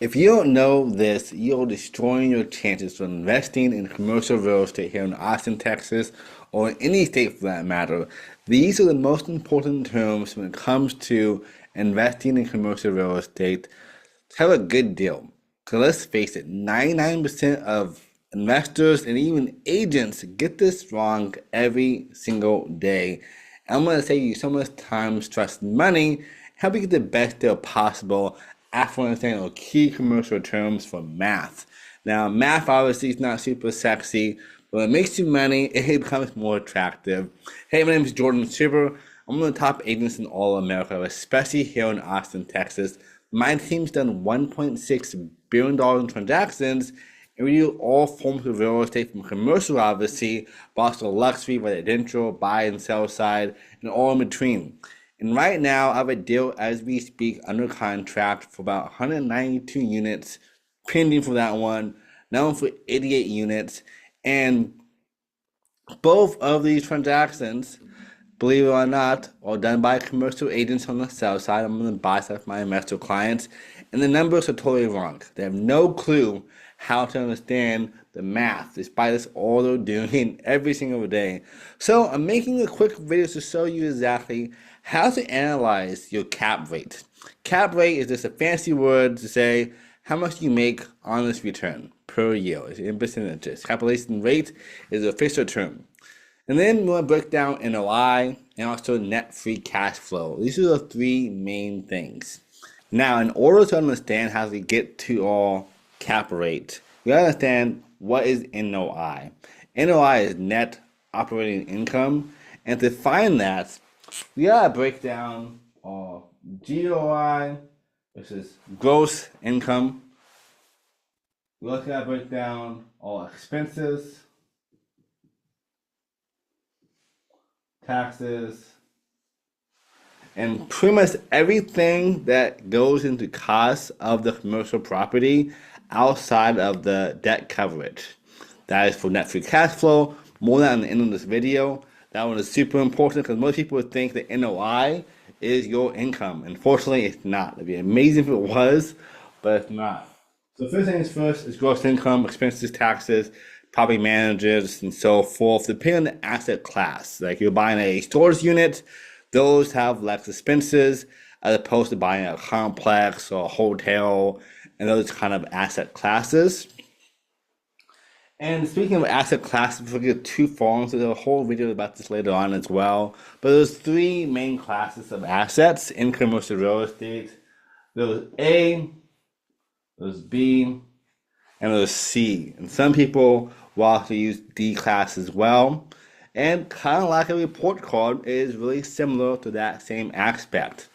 If you don't know this, you're destroying your chances for investing in commercial real estate here in Austin, Texas, or in any state for that matter. These are the most important terms when it comes to investing in commercial real estate to have a good deal. Because let's face it, 99% of investors and even agents get this wrong every single day. And I'm going to save you so much time, stress, and money, help you get the best deal possible after understanding the key commercial terms for math. Now, math obviously is not super sexy, but when it makes you money, it becomes more attractive. Hey, my name is Jordan Schreiber. I'm one of the top agents in all of America, especially here in Austin, Texas. My team's done $1.6 billion in transactions, and we do all forms of real estate from commercial, obviously, but also luxury, residential, buy and sell side, and all in between. And right now, I have a deal as we speak under contract for about 192 units, pending for that one, now one for 88 units. And both of these transactions, believe it or not, are done by commercial agents on the sell side. I'm on the buy side for my investor clients. And the numbers are totally wrong. They have no clue how to understand the math, despite this all they're doing every single day. So I'm making a quick video to show you exactly how to analyze your cap rate. Cap rate is just a fancy word to say how much you make on this return per year. It's in percentages. Capitalization rate is the official term. And then we want to break down NOI and also net free cash flow. These are the three main things. Now, in order to understand how to get to our cap rate, we gotta understand what is NOI. NOI is net operating income, and to find that, we gotta break down our GOI, which is gross income. We also gotta break down all expenses, taxes, and pretty much everything that goes into cost of the commercial property outside of the debt coverage. That is for net free cash flow. More than on the end of this video. That one is super important because most people would think that NOI is your income. Unfortunately, it's not. It'd be amazing if it was, but it's not. So first things first is gross income, expenses, taxes, property managers, and so forth, depending on the asset class. Like you're buying a storage unit, those have less expenses as opposed to buying a complex or a hotel and those kind of asset classes. And speaking of asset classes, before we get too far into the whole video about this later on as well, but there's three main classes of assets in commercial real estate. There's A, there's B, and there's C. And some people will also use D class as well. And kind of like a report card, it is really similar to that same aspect.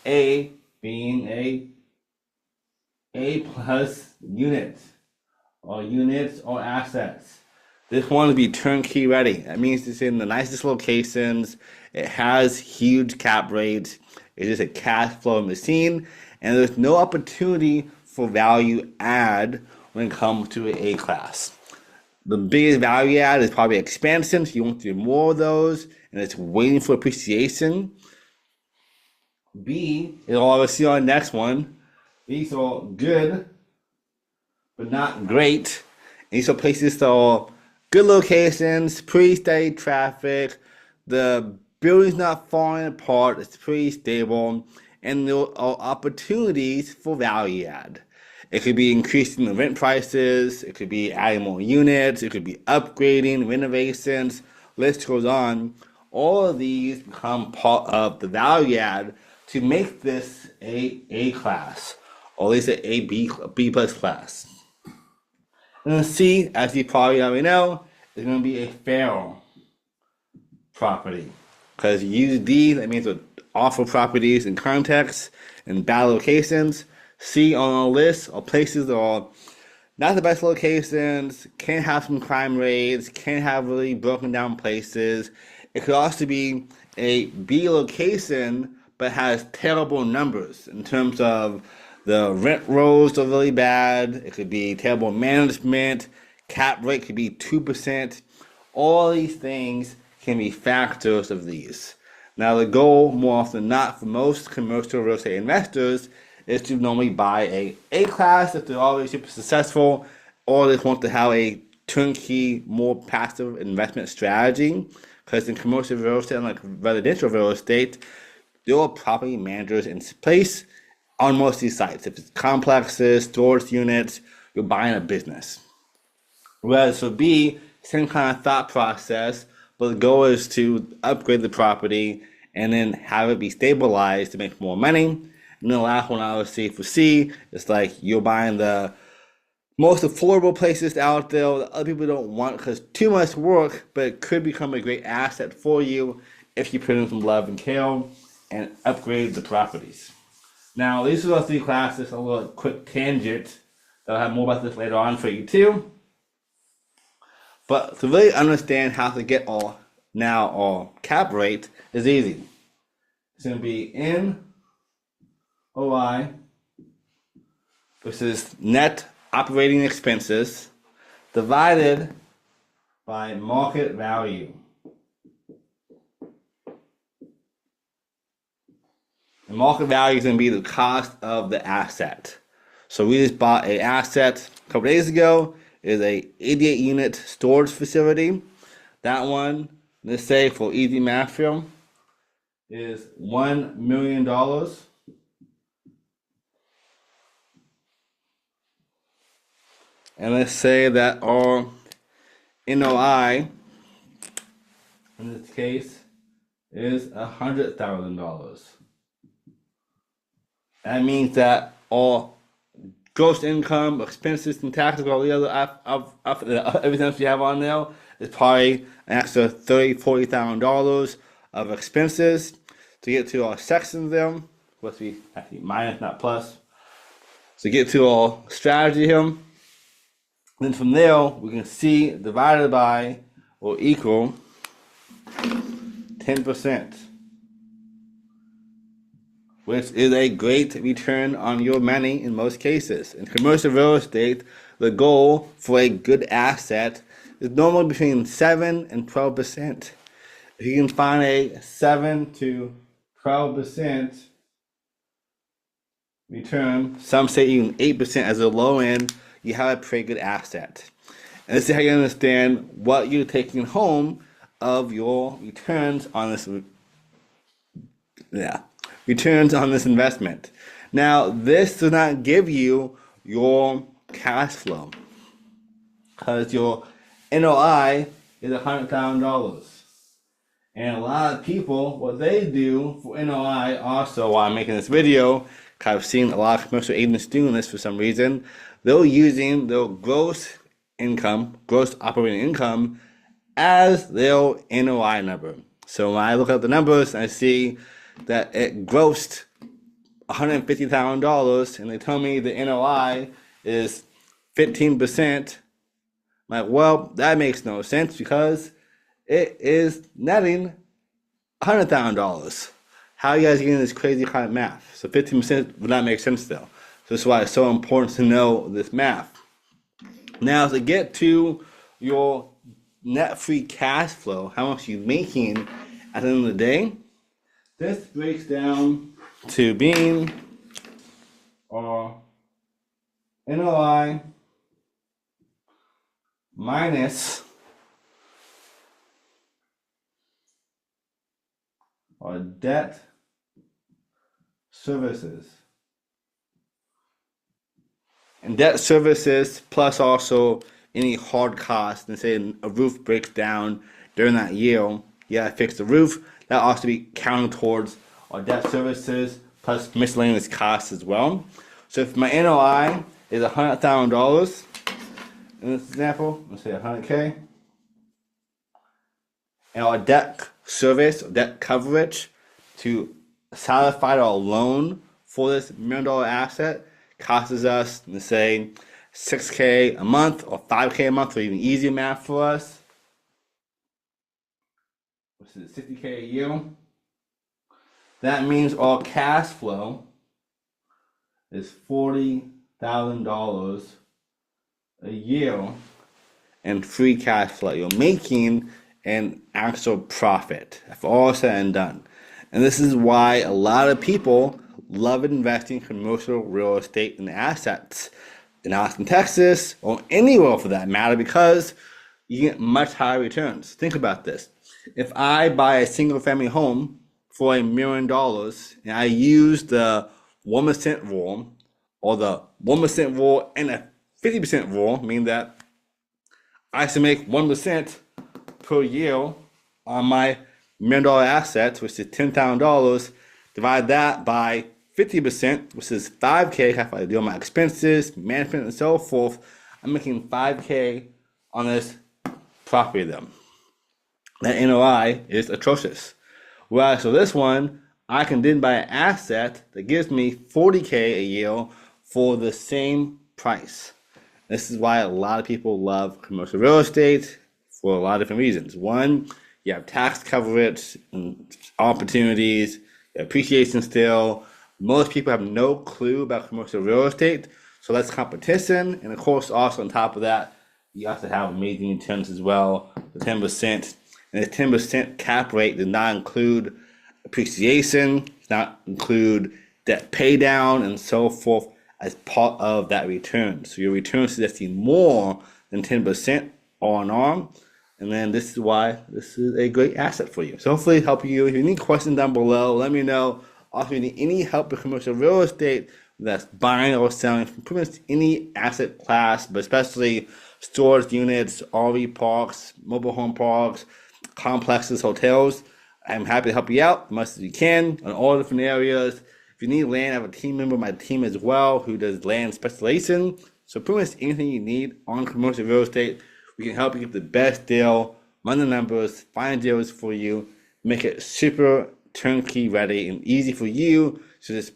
A being A plus units or assets. This one will be turnkey ready. That means it's in the nicest locations. It has huge cap rates. It's just a cash flow machine, and there's no opportunity for value add when it comes to an A class. The biggest value add is probably expansion, so you want to do more of those, and it's waiting for appreciation. B is obviously our next one. These are good, but not great. And these are places that are good locations, pretty steady traffic, the building's not falling apart, it's pretty stable, and there are opportunities for value add. It could be increasing the rent prices, it could be adding more units, it could be upgrading, renovations, list goes on. All of these become part of the value add to make this A class, or at least a B plus class. And then C, as you probably already know, is going to be a feral property. Because you use D, that means with awful properties in context and bad locations. C on our list are places that are not the best locations, can have some crime rates, can have really broken down places. It could also be a B location, but has terrible numbers in terms of the rent rolls are really bad. It could be terrible management. Cap rate could be 2%. All these things can be factors of these. Now, the goal, more often than not, for most commercial real estate investors is to normally buy a A-class if they're already super successful, or they want to have a turnkey, more passive investment strategy. Because in commercial real estate, unlike residential real estate, there are property managers in place on most of these sites. If it's complexes, storage units, you're buying a business. Whereas for B, same kind of thought process, but the goal is to upgrade the property and then have it be stabilized to make more money. And then the last one I would say for C, it's like you're buying the most affordable places out there that other people don't want because too much work, but it could become a great asset for you if you put in some love and care and upgrade the properties. Now, these are the three classes, a little quick tangent. I'll have more about this later on for you too. But to really understand how to get our cap rate is easy. It's going to be NOI versus net operating expenses divided by market value. The market value is going to be the cost of the asset. So we just bought an asset a couple days ago. It is a 88 unit storage facility. That one, let's say for easy math here, is $1 million. And let's say that our NOI, in this case, is $100,000. That means that all gross income, expenses, and taxes, all the other everything else you have on there is probably an extra $30,000, $40,000 of expenses. To get to our sections there, supposed to be actually minus, not plus. So get to our strategy here. Then from there, we can see divided by or equal 10%. Which is a great return on your money in most cases. In commercial real estate, the goal for a good asset is normally between 7 and 12%. If you can find a 7 to 12% return, some say even 8% as a low end, you have a pretty good asset. And this is how you understand what you're taking home of your returns on this. Returns on this investment. Now, this does not give you your cash flow because your NOI is $100,000. And a lot of people, what they do for NOI also, while I'm making this video, because I've seen a lot of commercial agents doing this for some reason, they're using their gross income, gross operating income, as their NOI number. So when I look at the numbers, I see that it grossed $150,000 and they tell me the NOI is 15%. I'm like, well, that makes no sense because it is netting $100,000. How are you guys getting this crazy kind of math? So 15% would not make sense though. So that's why it's so important to know this math. Now to get to your net free cash flow, how much you're making at the end of the day, this breaks down to being our NOI minus our debt services. And debt services plus also any hard costs. And say a roof breaks down during that year, you gotta fix the roof. That also be counted towards our debt services plus miscellaneous costs as well. So if my NOI is $100,000, in this example, let's say 100K, and our debt service, debt coverage to satisfy our loan for this $1 million asset costs us, let's say, $6K a month or $5K a month, or even easier math for us. Which is $60K a year. That means our cash flow is $40,000 a year in free cash flow. You're making an actual profit after all said and done. And this is why a lot of people love investing in commercial real estate and assets in Austin, Texas, or anywhere for that matter, because you get much higher returns. Think about this. If I buy a single family home for $1 million and I use the 1% rule or the 1% rule and a 50% rule, meaning that I should make 1% per year on my $1 million assets, which is $10,000, divide that by 50%, which is $5K, if I do my expenses, management, and so forth, I'm making $5K on this property then. That NOI is atrocious. Whereas for this one, I can then buy an asset that gives me $40K a year for the same price. This is why a lot of people love commercial real estate for a lot of different reasons. One, you have tax coverage and opportunities, appreciation still. Most people have no clue about commercial real estate, so that's competition. And of course, also on top of that, you have to have amazing returns as well, the 10%. And the 10% cap rate does not include appreciation, does not include debt pay down, and so forth as part of that return. So your return is suggesting more than 10% on. And then this is why this is a great asset for you. So hopefully help you. If you need questions down below, let me know. Also, if you need any help with commercial real estate, that's buying or selling, pretty much any asset class, but especially storage units, RV parks, mobile home parks, complexes, hotels, I'm happy to help you out as much as you can on all different areas. If you need land, I have a team member on my team as well who does land speculation. So pretty much anything you need on commercial real estate, we can help you get the best deal, run the numbers, find deals for you, make it super turnkey ready and easy for you to just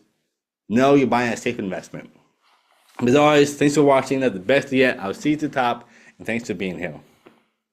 know you're buying a safe investment. As always, thanks for watching. That's the best yet. I'll see you at the top, and thanks for being here.